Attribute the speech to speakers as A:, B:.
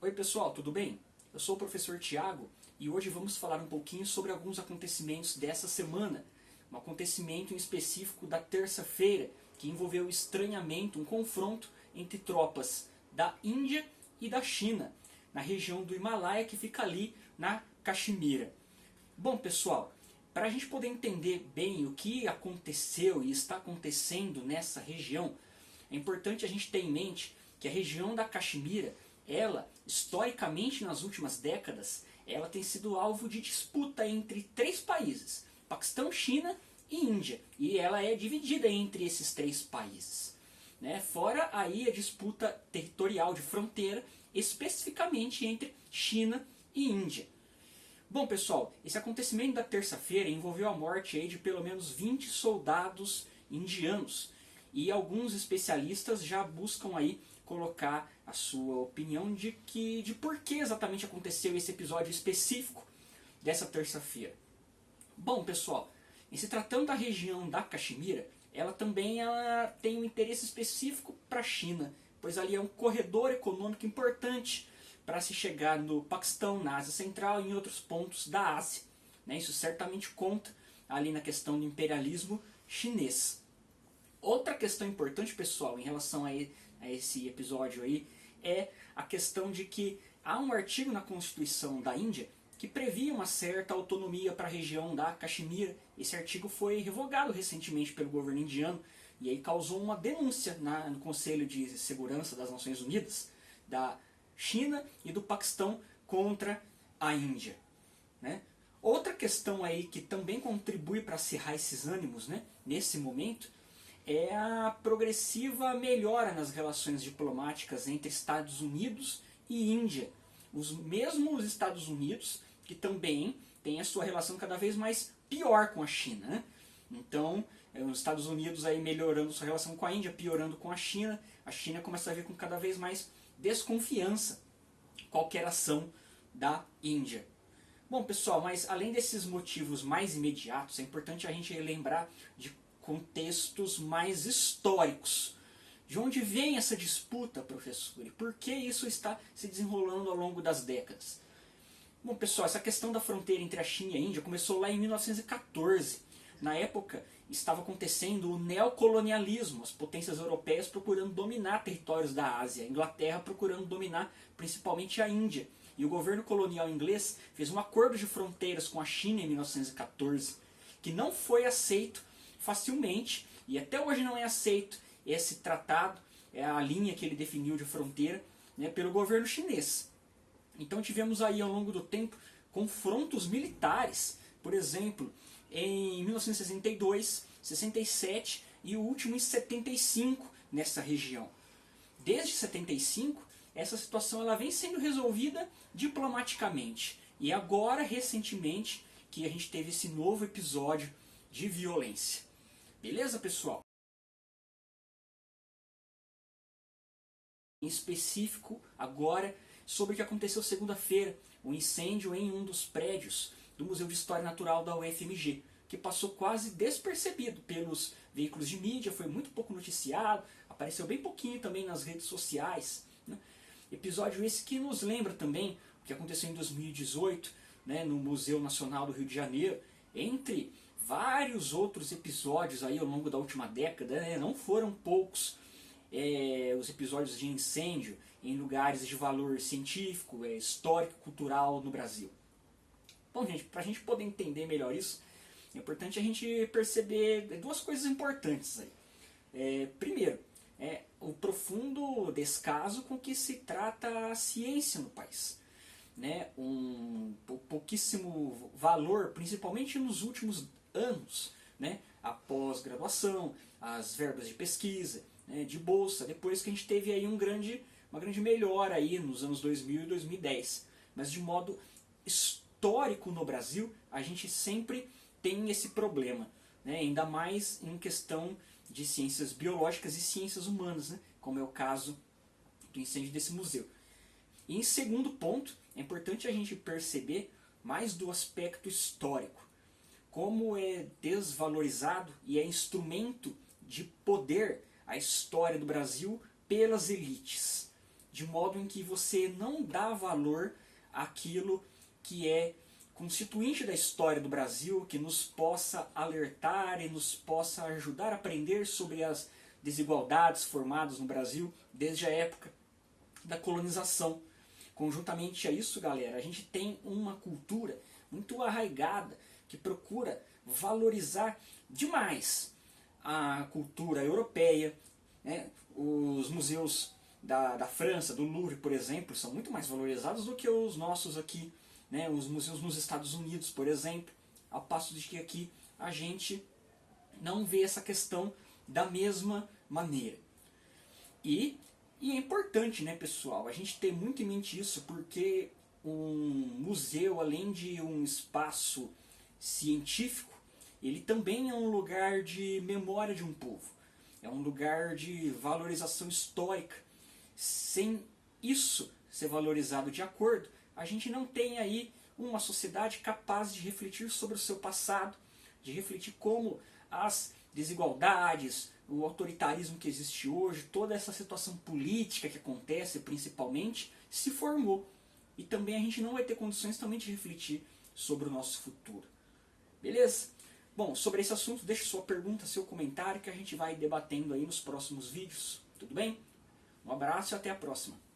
A: Oi pessoal, tudo bem? Eu sou o professor Tiago e hoje vamos falar um pouquinho sobre alguns acontecimentos dessa semana. Um acontecimento em específico da terça-feira que envolveu o estranhamento, um confronto entre tropas da Índia e da China, na região do Himalaia que fica ali na Caxemira. Bom pessoal, para a gente poder entender bem o que aconteceu e está acontecendo nessa região, é importante a gente ter em mente que a região da Caxemira, ela, historicamente nas últimas décadas, ela tem sido alvo de disputa entre três países, Paquistão, China e Índia, e ela é dividida entre esses três países. Fora aí a disputa territorial de fronteira, especificamente entre China e Índia. Bom pessoal, esse acontecimento da terça-feira envolveu a morte aí de pelo menos 20 soldados indianos. E alguns especialistas já buscam aí colocar a sua opinião de por que exatamente aconteceu esse episódio específico dessa terça-feira. Bom pessoal, em se tratando da região da Caxemira, ela tem um interesse específico para a China, pois ali é um corredor econômico importante para se chegar no Paquistão, na Ásia Central e em outros pontos da Ásia. Isso certamente conta ali na questão do imperialismo chinês. Outra questão importante, pessoal, em relação a esse episódio aí, é a questão de que há um artigo na Constituição da Índia que previa uma certa autonomia para a região da Caxemira. Esse artigo foi revogado recentemente pelo governo indiano e aí causou uma denúncia no Conselho de Segurança das Nações Unidas, da China e do Paquistão contra a Índia. Outra questão aí que também contribui para acirrar esses ânimos nesse momento é a progressiva melhora nas relações diplomáticas entre Estados Unidos e Índia. Os mesmos Estados Unidos que também têm a sua relação cada vez mais pior com a China. Então, os Estados Unidos aí melhorando sua relação com a Índia, piorando com a China começa a ver com cada vez mais desconfiança qualquer ação da Índia. Bom pessoal, mas além desses motivos mais imediatos, é importante a gente lembrar de contextos mais históricos. De onde vem essa disputa, professor? E por que isso está se desenrolando ao longo das décadas? Bom pessoal, essa questão da fronteira entre a China e a Índia começou lá em 1914. Na época estava acontecendo o neocolonialismo, as potências europeias procurando dominar territórios da Ásia, a Inglaterra procurando dominar principalmente a Índia. E o governo colonial inglês fez um acordo de fronteiras com a China em 1914, que não foi aceito facilmente, e até hoje não é aceito esse tratado, é a linha que ele definiu de fronteira, pelo governo chinês. Então tivemos aí ao longo do tempo confrontos militares, por exemplo, em 1962, 67 e o último em 75 nessa região. Desde 75, essa situação ela vem sendo resolvida diplomaticamente. E agora, recentemente, que a gente teve esse novo episódio de violência. Beleza, pessoal? Em específico, agora, sobre o que aconteceu segunda-feira, o incêndio em um dos prédios do Museu de História Natural da UFMG, que passou quase despercebido pelos veículos de mídia, foi muito pouco noticiado, apareceu bem pouquinho também nas redes sociais. Episódio esse que nos lembra também o que aconteceu em 2018, no Museu Nacional do Rio de Janeiro, entre vários outros episódios aí ao longo da última década, não foram poucos os episódios de incêndio em lugares de valor científico, histórico, cultural no Brasil. Bom gente, para a gente poder entender melhor isso, é importante a gente perceber duas coisas importantes aí. Primeiro, o profundo descaso com que se trata a ciência no país. Um pouquíssimo valor, principalmente nos últimos anos, a pós-graduação, as verbas de pesquisa, de bolsa, depois que a gente teve aí uma grande melhora aí nos anos 2000 e 2010. Mas de modo histórico no Brasil, a gente sempre tem esse problema, ainda mais em questão de ciências biológicas e ciências humanas, como é o caso do incêndio desse museu. E em segundo ponto, é importante a gente perceber mais do aspecto histórico, como é desvalorizado e é instrumento de poder a história do Brasil pelas elites. de modo em que você não dá valor àquilo que é constituinte da história do Brasil, que nos possa alertar e nos possa ajudar a aprender sobre as desigualdades formadas no Brasil desde a época da colonização. Conjuntamente a isso, galera, a gente tem uma cultura muito arraigada que procura valorizar demais a cultura europeia, né? Os museus da França, do Louvre, por exemplo, são muito mais valorizados do que os nossos aqui, né? Os museus nos Estados Unidos, por exemplo, ao passo de que aqui a gente não vê essa questão da mesma maneira. E é importante, né, pessoal, a gente ter muito em mente isso, porque um museu, além de um espaço científico, ele também é um lugar de memória de um povo. É um lugar de valorização histórica. Sem isso ser valorizado de acordo, a gente não tem aí uma sociedade capaz de refletir sobre o seu passado, de refletir como as desigualdades, o autoritarismo que existe hoje, toda essa situação política que acontece principalmente, se formou. E também a gente não vai ter condições também de refletir sobre o nosso futuro. Beleza? Bom, sobre esse assunto, deixe sua pergunta, seu comentário, que a gente vai debatendo aí nos próximos vídeos. Tudo bem? Um abraço e até a próxima.